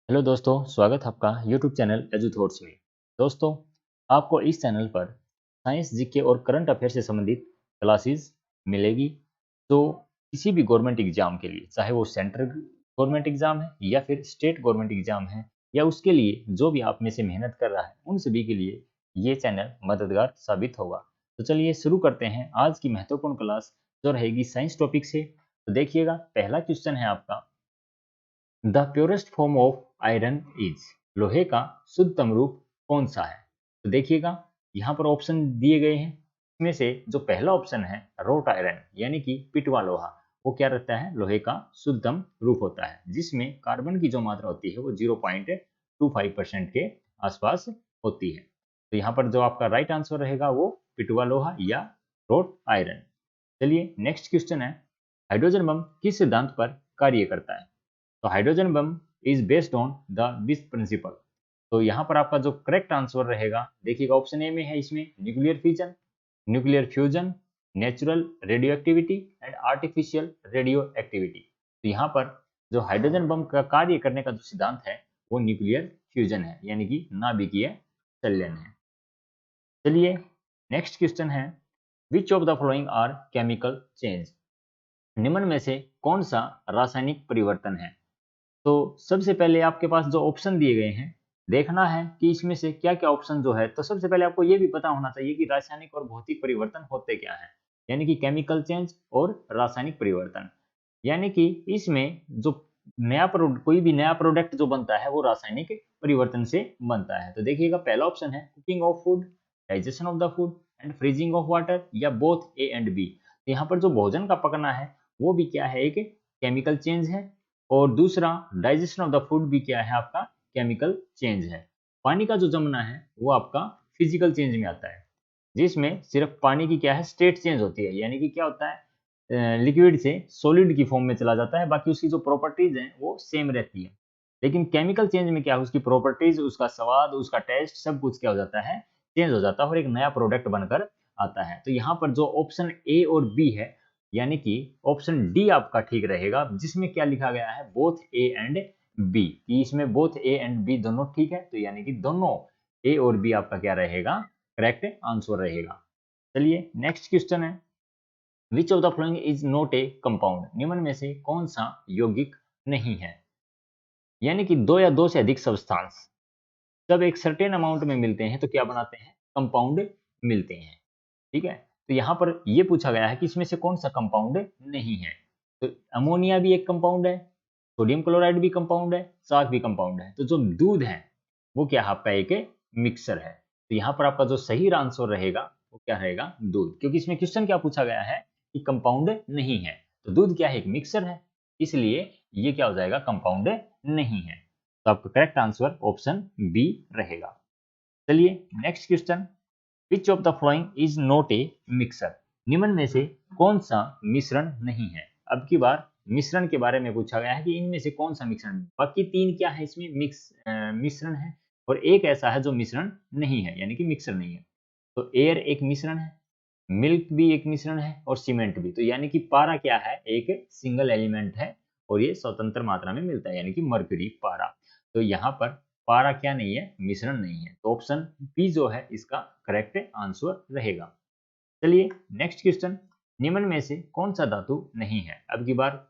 Hello दोस्तों, स्वागत है आपका यूट्यूब चैनल एजू थॉट्स में। दोस्तों, आपको इस चैनल पर साइंस, जीके और करंट अफेयर से संबंधित क्लासेस मिलेगी। तो किसी भी गवर्नमेंट एग्जाम के लिए, चाहे वो सेंट्रल गवर्नमेंट एग्जाम है या फिर स्टेट गवर्नमेंट एग्जाम है, या उसके लिए जो भी आप में से मेहनत कर रहा है, उन सभी के लिए ये चैनल मददगार साबित होगा। तो चलिए शुरू करते हैं आज की महत्वपूर्ण क्लास, जो रहेगी साइंस टॉपिक से। तो देखिएगा, पहला क्वेश्चन है आपका, the purest form of iron is, लोहे का शुद्धतम रूप कौन सा है। तो देखिएगा, यहाँ पर ऑप्शन दिए गए हैं। इसमें से जो पहला ऑप्शन है रोट आयरन यानी कि पिटवा लोहा, वो क्या रहता है, लोहे का शुद्धतम रूप होता है, जिसमें कार्बन की जो मात्रा होती है वो 0.25% के आसपास होती है। तो यहाँ पर जो आपका राइट आंसर रहेगा वो पिटवा लोहा या रोट आयरन। चलिए नेक्स्ट क्वेश्चन है, हाइड्रोजन बम किस सिद्धांत पर कार्य करता है। तो hydrogen bomb is based on the विस प्रिंसिपल। तो यहाँ पर आपका जो करेक्ट आंसर रहेगा, देखिएगा ऑप्शन ए में है, इसमें nuclear fission, nuclear fusion, natural radio activity and artificial radio activity. तो यहाँ पर जो हाइड्रोजन बम का कार्य करने का जो सिद्धांत है वो न्यूक्लियर फ्यूजन है, यानी कि नाभिकीय संलयन है। चलिए नेक्स्ट क्वेश्चन है, which of the following are chemical change, निम्न में से कौन सा रासायनिक परिवर्तन है। तो सबसे पहले आपके पास जो ऑप्शन दिए गए हैं, देखना है कि इसमें से क्या क्या ऑप्शन जो है। तो सबसे पहले आपको ये भी पता होना चाहिए कि रासायनिक और भौतिक परिवर्तन होते क्या है, यानी कि केमिकल चेंज और रासायनिक परिवर्तन। यानी कि इसमें जो कोई भी नया प्रोडक्ट जो बनता है वो रासायनिक परिवर्तन से बनता है। तो देखिएगा, पहला ऑप्शन है cooking of food, digestion of the food and freezing of water, या बोथ ए एंड बी। तो यहाँ पर जो भोजन का पकना है वो भी क्या है, एक केमिकल चेंज है, और दूसरा डाइजेशन ऑफ द फूड भी क्या है, आपका केमिकल चेंज है। पानी का जो जमना है वो आपका फिजिकल चेंज में आता है, जिसमें सिर्फ पानी की क्या है, स्टेट चेंज होती है, यानी कि क्या होता है, लिक्विड से सॉलिड की फॉर्म में चला जाता है, बाकी उसकी जो प्रॉपर्टीज हैं वो सेम रहती है। लेकिन केमिकल चेंज में क्या है, उसकी प्रॉपर्टीज, उसका स्वाद, उसका टेस्ट, सब कुछ क्या हो जाता है, चेंज हो जाता है और एक नया प्रोडक्ट बनकर आता है। तो यहाँ पर जो ऑप्शन ए और बी है, यानी कि ऑप्शन डी आपका ठीक रहेगा, जिसमें क्या लिखा गया है, बोथ ए एंड बी, कि इसमें बोथ ए एंड बी दोनों ठीक है। तो यानी कि दोनों ए और बी आपका क्या रहेगा, करेक्ट आंसर रहेगा। चलिए नेक्स्ट क्वेश्चन है, which of the following is not a compound, निम्न में से कौन सा यौगिक नहीं है। यानी कि दो या दो से अधिक सब्सटेंस जब एक सर्टेन अमाउंट में मिलते हैं तो क्या बनाते हैं, कंपाउंड मिलते हैं। ठीक है, तो यहाँ पर ये पूछा गया है कि इसमें से कौन सा कंपाउंड नहीं है। तो अमोनिया भी एक कंपाउंड है, सोडियम क्लोराइड भी कंपाउंड है, साग भी कंपाउंड है। तो जो दूध है वो क्या है, आपका एक मिक्सर है। तो यहाँ पर आपका जो सही आंसर रहेगा वो क्या रहेगा, दूध, क्योंकि इसमें क्वेश्चन क्या पूछा गया है कि कंपाउंड नहीं है, तो दूध क्या है, एक मिक्सर है, इसलिए ये क्या हो जाएगा, कंपाउंड नहीं है। तो आपका करेक्ट आंसर ऑप्शन बी रहेगा। चलिए next question, which of the following is not a mixer, निम्न में से कौन सा मिश्रण नहीं है। अब की बार मिश्रण के बारे में पूछा गया है कि इनमें से कौन सा मिश्रण, बाकी तीन क्या है इसमें, मिश्रण है, और एक ऐसा है जो मिश्रण नहीं है, यानी कि मिक्सर नहीं है। तो एयर एक मिश्रण है, मिल्क भी एक मिश्रण है, और सीमेंट भी। तो यानी कि पारा क्या है, एक सिंगल एलिमेंट है, और ये स्वतंत्र मात्रा में मिलता है, यानी कि मर्क्यूरी पारा। तो यहाँ पर पारा क्या नहीं है, मिश्रण नहीं है। तो ऑप्शन बी जो है इसका करेक्ट आंसर रहेगा। चलिए नेक्स्ट क्वेश्चन, निम्न में से कौन सा धातु नहीं है। अब की बार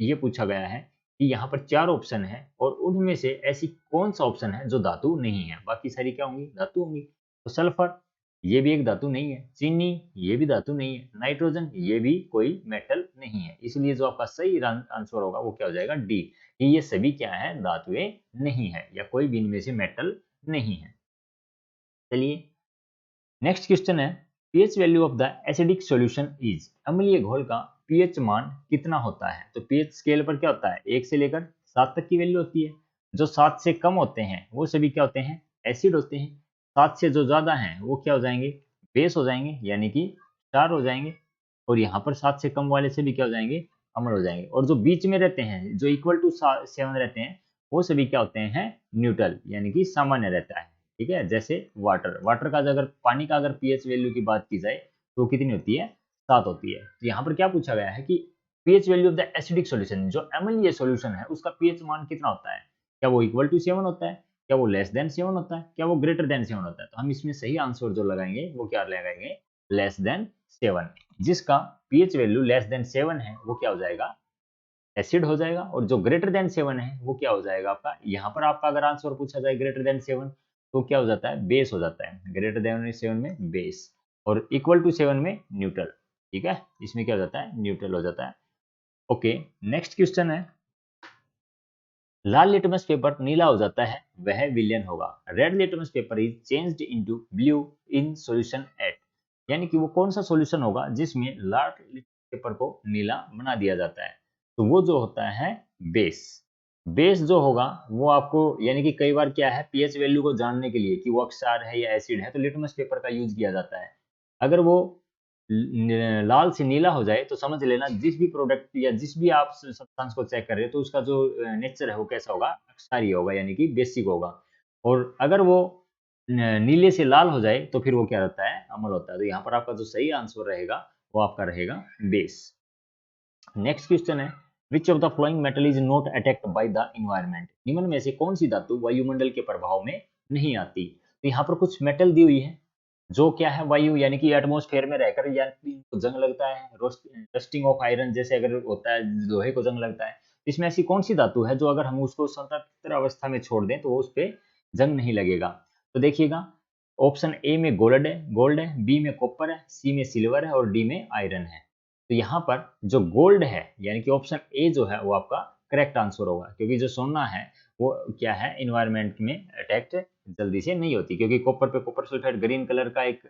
ये पूछा गया है कि यहाँ पर चार ऑप्शन है, और उनमें से ऐसी कौन सा ऑप्शन है जो धातु नहीं है, बाकी सारी क्या होंगी, धातु होंगी। तो सल्फर ये भी एक धातु नहीं है, चीनी ये भी धातु नहीं है, नाइट्रोजन ये भी कोई मेटल नहीं है। इसलिए जो आपका सही आंसर होगा वो क्या हो जाएगा, डी, कि ये सभी क्या है, धातुएं नहीं है, या कोई भी इनमें से मेटल नहीं है। चलिए नेक्स्ट क्वेश्चन है, pH value of the acidic solution is, अम्लीय घोल का पीएच मान कितना होता है। तो पीएच स्केल पर क्या होता है, 1 से लेकर 7 तक की वैल्यू होती है। जो 7 से कम होते हैं वो सभी क्या होते हैं, एसिड होते हैं। 7 से जो ज्यादा हैं वो क्या हो जाएंगे, बेस हो जाएंगे, यानी कि क्षार हो जाएंगे। और यहाँ पर 7 से कम वाले से भी क्या हो जाएंगे, अम्ल हो जाएंगे। और जो बीच में रहते हैं, जो इक्वल टू 7 रहते हैं, वो सभी क्या होते हैं, न्यूट्रल, यानी कि सामान्य रहता है। ठीक है, जैसे वाटर का अगर पानी का अगर पीएच वैल्यू की बात की जाए तो कितनी होती है, 7 होती है। तो यहाँ पर क्या पूछा गया है कि pH value of the acidic solution, जो अम्लीय सॉल्यूशन है उसका पीएच मान कितना होता है। क्या वो इक्वल टू 7 होता है, क्या वो लेस देन 7 होता है, क्या वो ग्रेटर देन 7 होता है? तो हम इसमें सही आंसर जो लगाएंगे वो क्या लगाएंगे, लेस देन 7। जिसका पीएच वैल्यू लेस देन 7 है वो क्या हो जाएगा, एसिड हो जाएगा। और जो ग्रेटर देन 7 है वो क्या हो जाएगा आपका, यहाँ पर आपका अगर आंसर पूछा जाए ग्रेटर देन 7 तो क्या हो जाता है, बेस हो जाता है। ग्रेटर देन 7 में बेस, और इक्वल टू 7 में न्यूट्रल। ठीक है, इसमें क्या हो जाता है, न्यूट्रल हो जाता है। ओके, नेक्स्ट क्वेश्चन है, लाल लिटमस पेपर नीला हो जाता है वह विलेन होगा। Red litmus paper is changed into blue in solution at. यानी कि वो कौन सा सॉल्यूशन होगा जिसमें लाल लिटमस पेपर को नीला बना दिया जाता है? तो वो जो होता है बेस। बेस जो होगा वो आपको, यानी कि कई बार क्या है, पीएच वैल्यू को जानने के लिए कि वो क्षार है या एसिड है तो लिटमस पेपर का यूज किया जाता है। अगर वो लाल से नीला हो जाए तो समझ लेना जिस भी प्रोडक्ट या जिस भी आप सब्सटेंस को चेक कर रहे हो तो उसका जो नेचर है वो कैसा होगा, क्षारीय होगा, यानी कि बेसिक होगा। और अगर वो नीले से लाल हो जाए तो फिर वो क्या रहता है, अम्ल होता है। तो यहाँ पर आपका जो सही आंसर रहेगा वो आपका रहेगा बेस। नेक्स्ट क्वेश्चन है, which of the flowing metal is not attacked by the environment. निम्न में से कौन सी धातु वायुमंडल के प्रभाव में नहीं आती? तो यहाँ पर कुछ मेटल दी हुई है जो क्या है, वायु यानी कि एटमॉस्फेयर में रहकर या जंग लगता है। रस्टिंग ऑफ आयरन जैसे अगर होता है, लोहे को जंग लगता है। इसमें ऐसी कौन सी धातु है जो अगर हम उसको स्वतंत्र अवस्था में छोड़ दें तो वो उस पर जंग नहीं लगेगा? तो देखिएगा, ऑप्शन ए में गोल्ड है, बी में कॉपर है, सी में सिल्वर है और डी में आयरन है। तो यहाँ पर जो गोल्ड है यानी कि ऑप्शन ए जो है वो आपका करेक्ट आंसर होगा, क्योंकि जो सोना है वो क्या है, इन्वायरमेंट में अटैक्ट जल्दी से नहीं होती, क्योंकि कॉपर पे कॉपर सल्फेट ग्रीन कलर का एक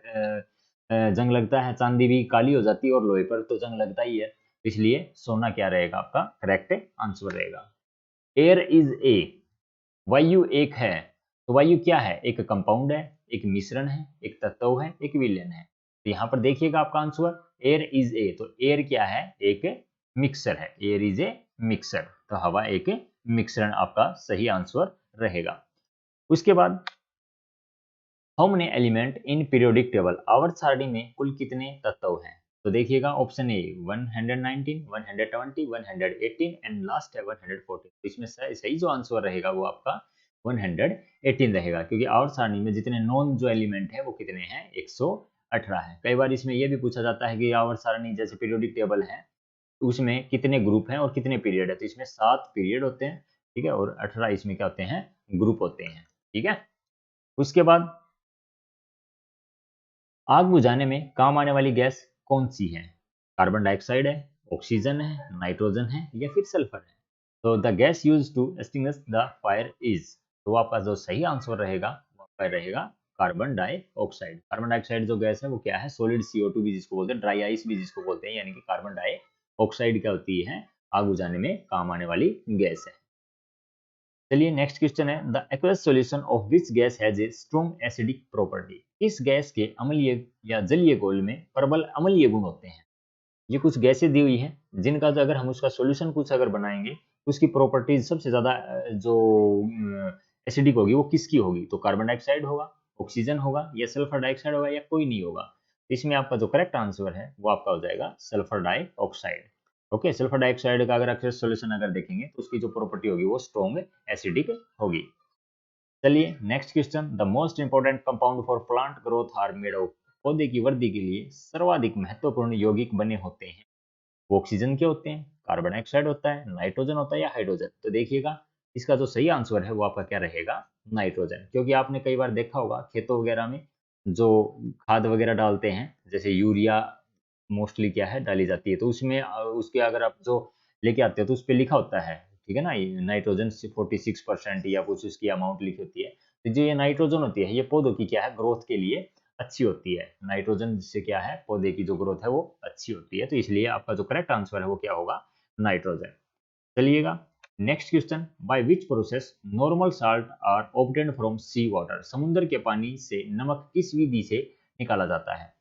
जंग लगता है, चांदी भी काली हो जाती है और लोहे पर तो जंग लगता ही है। इसलिए सोना क्या रहेगा, आपका करेक्ट आंसर रहेगा। एयर इज ए, वायु एक है। तो वायु क्या है, एक कंपाउंड है, एक मिश्रण है, एक तत्व है, एक विलयन है। तो यहाँ पर देखिएगा आपका आंसर एयर इज ए, तो एयर क्या है, एक मिक्सर है। एयर इज ए मिक्सर, तो हवा एक मिश्रण आपका सही आंसर रहेगा। उसके बाद, how many element in periodic table, आवर्त सारणी में कुल कितने तत्व हैं? तो देखिएगा ऑप्शन ए 119, 120, 118 एंड लास्ट है 114। तो इसमें सही जो आंसर रहेगा वो आपका 118 रहेगा, क्योंकि आवर्त सारणी में जितने नॉन जो एलिमेंट है वो कितने हैं, 118 है। कई बार इसमें यह भी पूछा जाता है कि आवर्त सारणी जैसे पीरियोडिक टेबल है तो उसमें कितने ग्रुप हैं और कितने पीरियड है? तो इसमें 7 पीरियड होते हैं, ठीक है, और 18 इसमें क्या होते हैं, ग्रुप होते हैं। ठीक है, उसके बाद, आग बुझाने में काम आने वाली गैस कौन सी है? कार्बन डाइऑक्साइड है, ऑक्सीजन है, नाइट्रोजन है या फिर सल्फर है? तो the gas use to extinguish the fire is, तो आपका जो सही आंसर रहेगा वो आपका रहेगा कार्बन डाइऑक्साइड। कार्बन डाइऑक्साइड जो गैस है वो क्या है, सॉलिड CO2 भी जिसको बोलते हैं, ड्राई आइस भी जिसको बोलते हैं, यानी कि कार्बन डाइऑक्साइड क्या होती है, आग बुझाने में काम आने वाली गैस है। चलिए नेक्स्ट क्वेश्चन है, the aqueous solution of which gas has a strong acidic property. इस गैस के अम्लीय या जलीय घोल में प्रबल अम्लीय गुण होते हैं। ये कुछ गैसें दी हुई हैं जिनका जो अगर हम उसका सॉल्यूशन कुछ अगर बनाएंगे तो उसकी प्रॉपर्टीज सबसे ज्यादा जो एसिडिक होगी वो किसकी होगी? तो कार्बन डाइऑक्साइड होगा, ऑक्सीजन होगा या सल्फर डाइऑक्साइड होगा या कोई नहीं होगा? इसमें आपका जो करेक्ट आंसर है वो आपका हो जाएगा sulphur dioxide. Okay, sulphur dioxide का अगर अक्सर सॉल्यूशन अगर देखेंगे तो उसकी जो प्रॉपर्टी होगी वो स्ट्रॉन्ग एसिडिक होगी। चलिए next question, the most important compound for plant growth are made of. पौधे की वृद्धि के लिए सर्वाधिक महत्वपूर्ण यौगिक बने होते हैं, वो ऑक्सीजन के होते हैं, कार्बन डाइऑक्साइड होता है, नाइट्रोजन होता है या हाइड्रोजन? तो देखिएगा इसका जो सही आंसर है वो आपका क्या रहेगा, नाइट्रोजन। क्योंकि आपने कई बार देखा होगा खेतों वगैरह में जो खाद वगैरह डालते हैं, जैसे यूरिया मोस्टली क्या है डाली जाती है, तो उसमें उसके अगर आप जो लेके आते हो तो उस पर लिखा होता है, ठीक है ना, नाइट्रोजन 46% या कुछ उसकी अमाउंट लिखी होती है। तो जो ये नाइट्रोजन होती है ये पौधों की क्या है, ग्रोथ के लिए अच्छी होती है। नाइट्रोजन से क्या है, पौधे की जो ग्रोथ है वो अच्छी होती है, तो इसलिए आपका जो करेक्ट आंसर है वो क्या होगा, नाइट्रोजन। चलिएगा next question, by which process normal salt are obtained from sea water. समुद्र के पानी से नमक किस विधि से निकाला जाता है?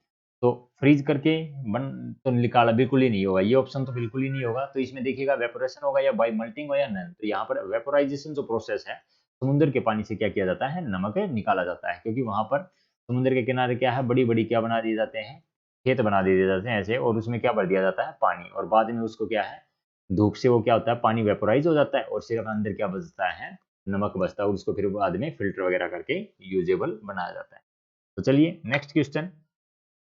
तो फ्रीज करके बन तो निकाला बिल्कुल ही नहीं होगा, ये ऑप्शन तो बिल्कुल ही नहीं होगा। तो इसमें देखिएगा वेपोरेशन होगा या बाय मेल्टिंग होगा या नन। तो यहाँ पर वेपोराइजेशन जो प्रोसेस है, समुद्र के पानी से क्या किया जाता है, नमक निकाला जाता है, क्योंकि वहां पर समुद्र के किनारे क्या है, बड़ी बड़ी क्या बना दिए जाते हैं, खेत बना दिए जाते हैं ऐसे, और उसमें क्या भर दिया जाता है, पानी, और बाद में उसको क्या है, धूप से वो क्या होता है, पानी वेपोराइज हो जाता है और सिर्फ अंदर क्या बचता है, नमक बचता है और उसको फिर बाद में फिल्टर वगैरह करके यूजेबल बनाया जाता है। तो चलिए next question,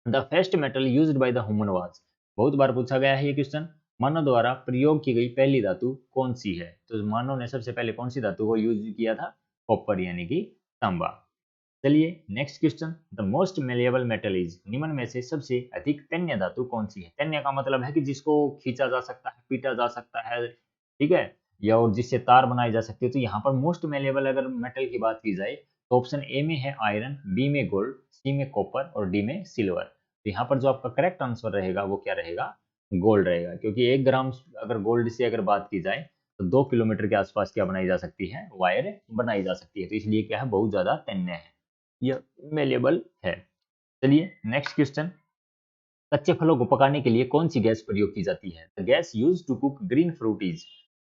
the first metal used by the human was, बहुत बार पूछा गया है ये क्वेश्चन, मानव द्वारा प्रयोग की गई पहली धातु कौन सी है? तो मानव ने सबसे पहले कौन सी धातु को यूज किया था? कॉपर यानी कि तांबा। चलिए next question, the most malleable metal is, निम्न में से सबसे अधिक तन्य धातु कौन सी है? तन्य का मतलब है कि जिसको खींचा जा सकता है, पीटा जा सकता है, ठीक है, या और जिससे तार बनाई जा सकती है। तो यहाँ पर मोस्ट मेलेबल अगर मेटल की बात की जाए तो ऑप्शन ए में है आयरन, बी में गोल्ड, सी में कॉपर और डी में सिल्वर। तो यहाँ पर जो आपका करेक्ट आंसर रहेगा वो क्या रहेगा? गोल्ड रहेगा, क्योंकि 1 ग्राम अगर गोल्ड से अगर बात की जाए तो 2 किलोमीटर के आसपास क्या बनाई जा सकती है? वायर बनाई जा सकती है। तो इसलिए क्या है, बहुत ज्यादा तन्य है, यह मेलेबल है। चलिए नेक्स्ट क्वेश्चन, कच्चे फलों को पकाने के लिए कौन सी गैस प्रयोग की जाती है? The gas use to cook green fruit is,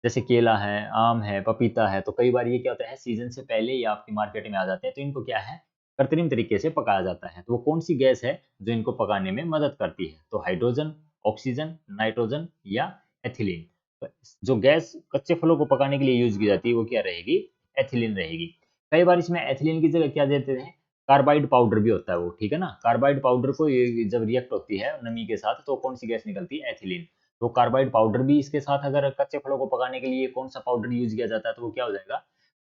जैसे केला है, आम है, पपीता है, तो कई बार ये क्या होता है, सीजन से पहले ही आपकी मार्केट में आ जाते हैं, तो इनको क्या है, कृत्रिम तरीके से पकाया जाता है। तो वो कौन सी गैस है जो इनको पकाने में मदद करती है? तो हाइड्रोजन, ऑक्सीजन, नाइट्रोजन या एथिलीन। तो जो गैस कच्चे फलों को पकाने के लिए यूज की जाती है वो क्या रहेगी? एथिलीन रहेगी। कई बार इसमें एथिलीन की जगह क्या देते हैं, कार्बाइड पाउडर भी होता है वो, ठीक है ना। कार्बाइड पाउडर को जब रिएक्ट होती है नमी के साथ तो कौन सी गैस निकलती है? एथिलीन। तो कार्बाइड पाउडर भी इसके साथ, अगर कच्चे फलों को पकाने के लिए कौन सा पाउडर यूज किया जाता है तो वो क्या हो जाएगा?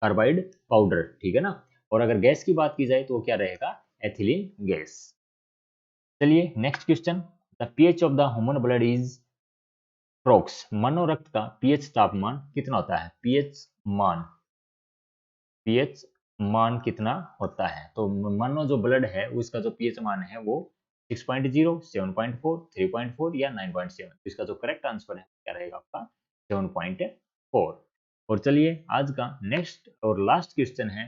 कार्बाइड पाउडर, ठीक है ना। और अगर गैस की बात की जाए तो वो क्या रहेगा? Ethylene gas. चलिए next question, the pH of the human blood is approx, मानव रक्त का पीएच तापमान कितना होता है? पीएच मान कितना होता है? तो मानो जो ब्लड है उसका जो पीएच मान है वो 6.0, 7.4, 3.4 या 9.7। इसका जो करेक्ट आंसर है क्या रहेगा आपका? 7.4। और चलिए आज का नेक्स्ट और लास्ट क्वेश्चन है,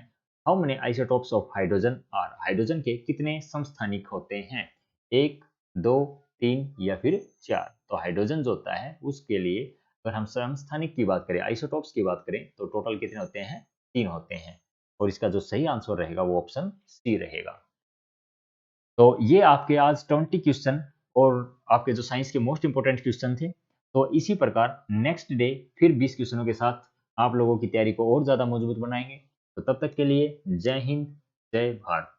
how many isotopes of hydrogen are, hydrogen के कितने समस्थानिक होते हैं? 1, 2, 3 या फिर 4। तो हाइड्रोजन जो होता है उसके लिए अगर हम समस्थानिक की बात करें, आइसोटोप्स की बात करें, तो टोटल कितने होते हैं? 3 होते हैं। और इसका जो सही आंसर रहेगा वो ऑप्शन सी रहेगा। तो ये आपके आज 20 क्वेश्चन और आपके जो साइंस के मोस्ट इंपोर्टेंट क्वेश्चन थे। तो इसी प्रकार नेक्स्ट डे फिर 20 क्वेश्चनों के साथ आप लोगों की तैयारी को और ज़्यादा मजबूत बनाएंगे। तो तब तक के लिए जय हिंद, जय भारत।